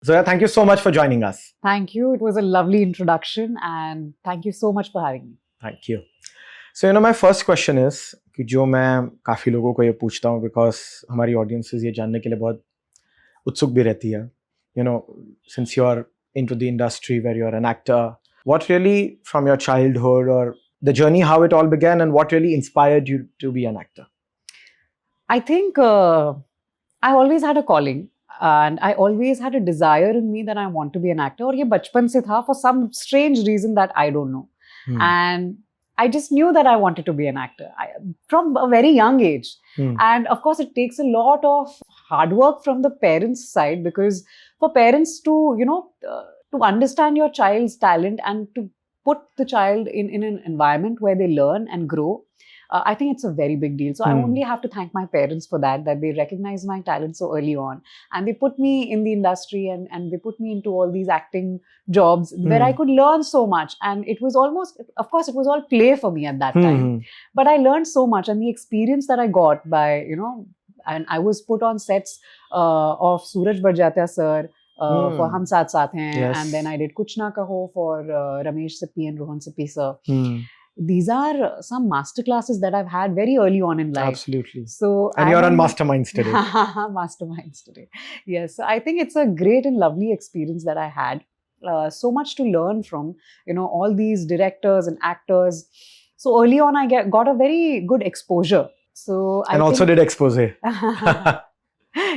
Zoya, thank you so much for joining us. Thank you. It was a lovely introduction and thank you so much for having me. Thank you. So, my first question is कि जो मैं काफ़ी लोगों को ये पूछता हूँ because हमारी audiences ये जानने के लिए बहुत उत्सुक भी रहती है. Since you're into the industry where you're an actor, what really from your childhood or the journey, how it all began and what really inspired you to be an actor? I think I always had a calling and I always had a desire in me that I want to be an actor. और ये बचपन से था for some strange reason that I don't know. And I just knew that I wanted to be an actor from a very young age. And of course, it takes a lot of hard work from the parents' side because for parents to, to understand your child's talent and to put the child in an environment where they learn and grow, I think it's a very big deal. So I only have to thank my parents for that they recognize my talent so early on. And they put me in the industry and they put me into all these acting jobs where I could learn so much. And it was almost, of course, it was all play for me at that time. But I learned so much and the experience that I got by, and I was put on sets of Suraj Barjatya sir, for Hum Saath Saath Hain. Yes. And then I did Kuch Na Kaho for Ramesh Sippy and Rohan Sippy sir. These are some masterclasses that I've had very early on in life. Absolutely. So and you're on Masterminds today. Masterminds today. Yes. I think it's a great and lovely experience that I had. So much to learn from, all these directors and actors. So early on, I got a very good exposure. So and also did expose.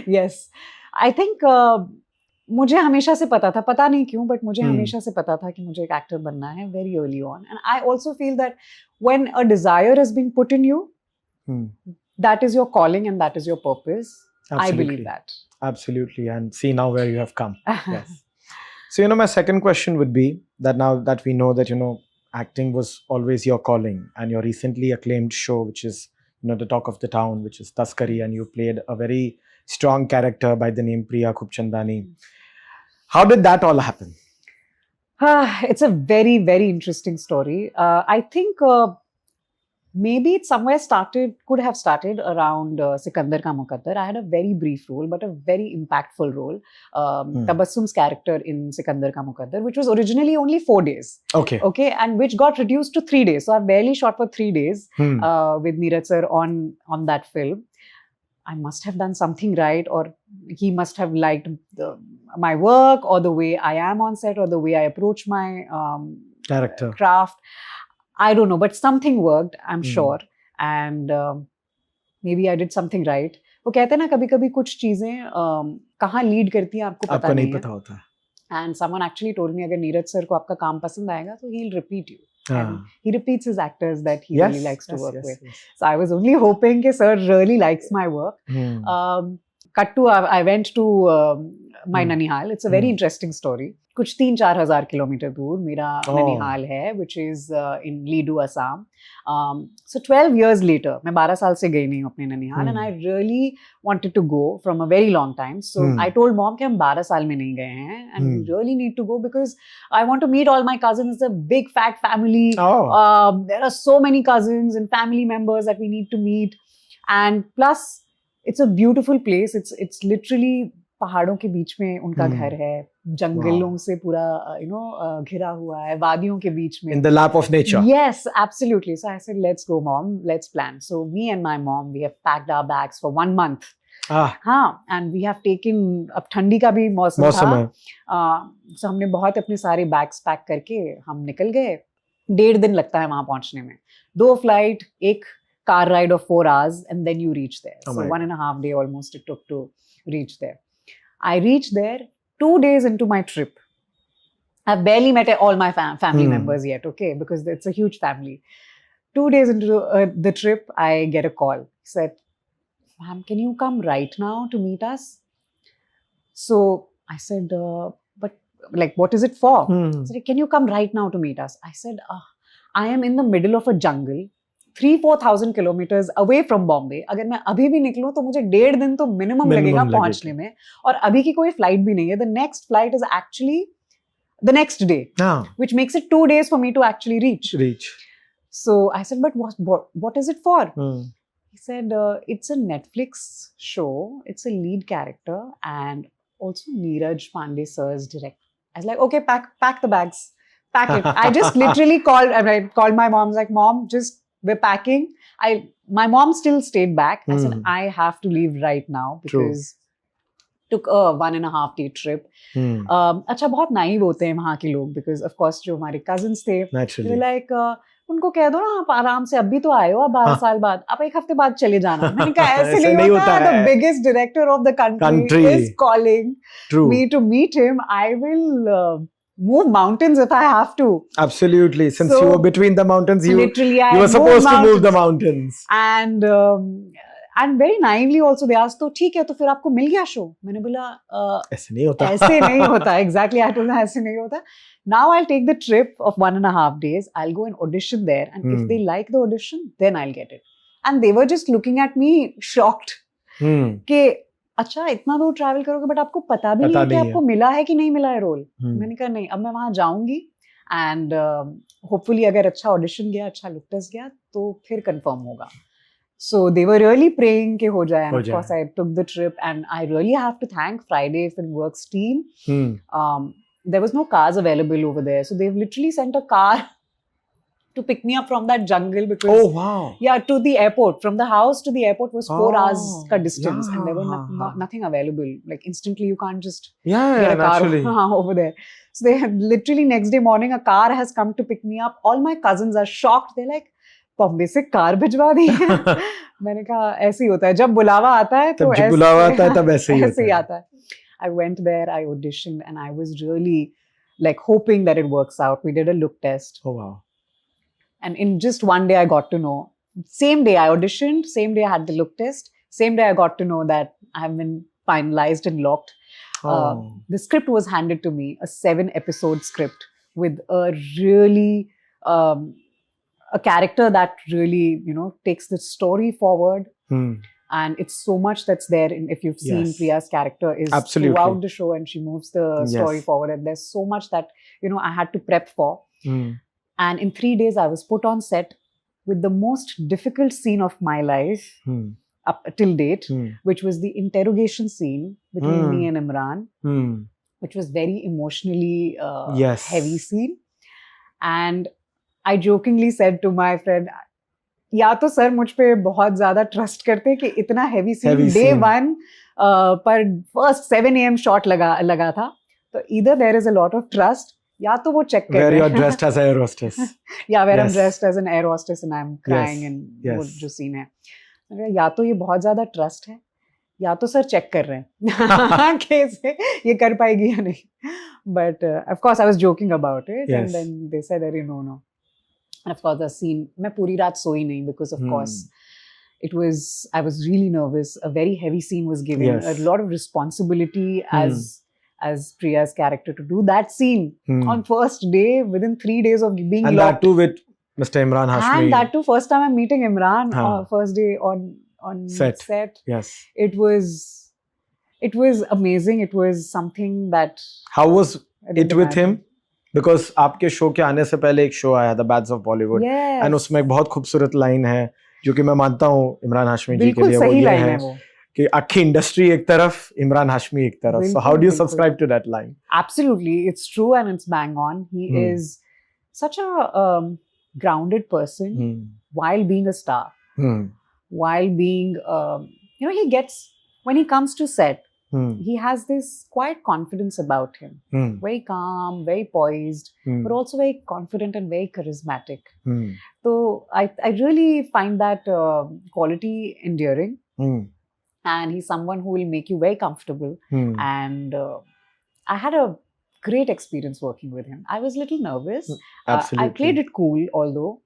Yes. I think मुझे हमेशा से पता नहीं क्यों but मुझे हमेशा से पता था कि मुझे एक एक्टर बनना है very early on. And I also feel that when a desire has been put in you, that is your calling and that is your purpose. Absolutely. I believe that. Absolutely. And see now where you have come. Yes. So, my second question would be that now that we know that, acting was always your calling and your recently acclaimed show, which is, the talk of the town, which is Taskaree, and you played a very strong character by the name Priya Khubchandani. How did that all happen? It's a very, very interesting story. I think maybe it could have started around Sikandar Ka Muqaddar. I had a very brief role, but a very impactful role. Tabassum's character in Sikandar Ka Muqaddar, which was originally only 4 days. Okay, and which got reduced to 3 days. So I barely shot for 3 days with Neeraj sir on that film. I must have done something right, or he must have liked my work, or the way I am on set, or the way I approach my character craft. I don't know, but something worked, I'm sure. And maybe I did something right. वो कहते हैं ना कभी-कभी कुछ चीजें कहाँ lead करती हैं आपको नहीं पता होता. And someone actually told me अगर नीरज सर को आपका काम पसंद आएगा तो he'll repeat you. And he repeats his actors that he really likes to work with. Yes. So I was only hoping that sir really likes my work. Cut to, I went to my Nanihal. It's a very interesting story. कुछ 3-4 हज़ार kilometre दूर मेरा ननिहाल है, which is in Lidu, Assam. So 12 years later, मैं 12 साल से गई नहीं हूँ अपने ननिहाल, and I really wanted to go from a very long time. So I told mom कि हम 12 साल में नहीं गए हैं, and we really need to go because I want to meet all my cousins. It's a big fat family. There are so many cousins and family members that we need to meet, and plus it's a beautiful place. It's literally पहाड़ों के बीच में उनका घर है, जंगलों से पूरा घिरा हुआ है, वादियों के बीच में. In the lap of nature. Yes, absolutely. So I said, let's go, mom. Let's plan. So me and my mom, we have packed our bags for 1 month. And we have taken, अब ठंडी का भी मौसम था. So हमने बहुत अपने सारे bags pack करके हम निकल गए. 1.5 दिन लगता है वहाँ पहुँचने में. 2 flight, 1 car ride of 4 hours, and then you reach there. So 1.5 day almost it took to reach there. I reached there 2 days into my trip. I've barely met all my family members yet, okay, because it's a huge family. 2 days into the trip, I get a call. He said, ma'am, can you come right now to meet us? So I said, but like, what is it for? He said, can you come right now to meet us? I said, I am in the middle of a jungle. 3,000-4,000 kilometers away from Bombay. अगर मैं अभी भी निकलूं तो मुझे 1.5 दिन तो minimum लगेगा पहुंचने में, और अभी की कोई flight भी नहीं है. The next flight is actually the next day, which makes it 2 days for me to actually reach. So I said, but what is it for? He said, it's a Netflix show. It's a lead character, and also Neeraj Pandey sir's direct. I was like, okay, pack the bags, pack it. I just literally called my mom. I was like, Mom, we're packing. My mom still stayed back. I said, I have to leave right now because took a 1.5 day trip. अच्छा बहुत naive होते हैं वहाँ के लोग because of course जो हमारे cousins थे, they were like उनको कह दो ना आप आराम से अभी तो आए हो आप 12 साल बाद आप एक हफ्ते बाद चले जाना. मैंने कहा ऐसे नहीं होता है. The biggest director of the country is calling me to meet him. I will move mountains if I have to. Absolutely. Since you were between the mountains, you were supposed to move the mountains. And very naively also they asked, तो ठीक है तो फिर आपको मिल गया show. मैंने बोला ऐसे नहीं होता. ऐसे नहीं होता. Exactly, I told them ऐसे नहीं होता. Now I'll take the trip of 1.5 days. I'll go and audition there, and if they like the audition, then I'll get it. And they were just looking at me shocked. कि अच्छा इतना दूर travel करोगे but आपको पता भी नहीं है कि आपको मिला है कि नहीं मिला है रोल. मैंने कहा नहीं, अब मैं वहां जाऊंगी एंड होपफुली अगर अच्छा ऑडिशन गया, अच्छा लुक टेस्ट गया तो फिर कंफर्म होगा. So they were really praying कि हो जाए. And of course I took the trip, and I really have to thank Friday Filmworks team. There was no cars available over there, so they've literally sent a car to pick me up from that jungle because to the airport. From the house to the airport was 4 hours ka distance, and there were nothing available. Like instantly you can't just get a car over there. So they had literally next day morning a car has come to pick me up. All my cousins are shocked. They're like, Bombay से car भिजवा दी है. मैंने कहा ऐसे ही होता है जब बुलावा आता है तो ऐसे ही आता है. I went there, I auditioned, and I was really like hoping that it works out. We did a look test. Oh wow. And in just one day I got to know. Same day I auditioned, same day I had the look test, same day I got to know that I have been finalized and locked. The script was handed to me, a 7-episode script with a really a character that really, takes the story forward. And it's so much that's there. If you've seen Priya's character is throughout the show, and she moves the story forward. And there's so much that, I had to prep for. And in 3 days, I was put on set with the most difficult scene of my life up till date, which was the interrogation scene between me and Imran, which was very emotionally heavy scene. And I jokingly said to my friend, या तो sir मुझ पे बहुत ज्यादा trust करते कि इतना heavy scene day 1 पर फर्स्ट 7 AM शॉट लगा था, तो either there is a lot of trust या तो वो चेक कर where you're dressed as an air hostess. where I'm dressed as an air hostess and I'm crying and वो जो सीन है, या तो ये बहुत ज्यादा ट्रस्ट है या तो सर चेक कर रहे हैं कैसे ये कर पाएगी या नहीं. But of course I was joking about it, and then they said no. And of course the scene, मैं पूरी रात सोई नहीं because of course I was really nervous. A very heavy scene was given, a lot of responsibility as Priya's character to do that scene on first day within 3 days of being and locked. That too with Mr. Imran Hashmi. And that too first time I'm meeting Imran first day on set. Yes. It was amazing. It was something that. How was it with him? Because आपके show के आने से पहले एक show आया, the bads of Bollywood, and उसमें एक बहुत खूबसूरत लाइन है जो कि मैं मानता हूँ इमरान हाशमी जी के लिए वो ये है कि अक्खी इंडस्ट्री एक तरफ, इमरान हाशमी एक तरफ. So how do you subscribe to that line? Absolutely, it's true and it's bang on. He is such a grounded person while being a star, while being he gets, when he comes to set, he has this quiet confidence about him. Very calm, very poised, but also very confident and very charismatic. So I really find that quality endearing. And he's someone who will make you very comfortable. And I had a great experience working with him. I was a little nervous. Absolutely. I played it cool, although.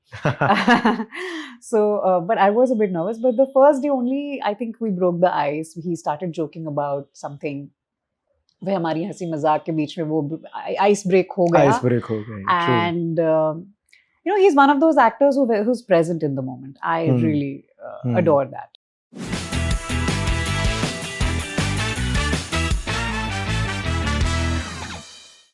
But I was a bit nervous. But the first day only, I think we broke the ice. He started joking about something. वह हमारी हंसी मजाक के बीच में वो ice break हो गया. And he's one of those actors who's present in the moment. I really adore that.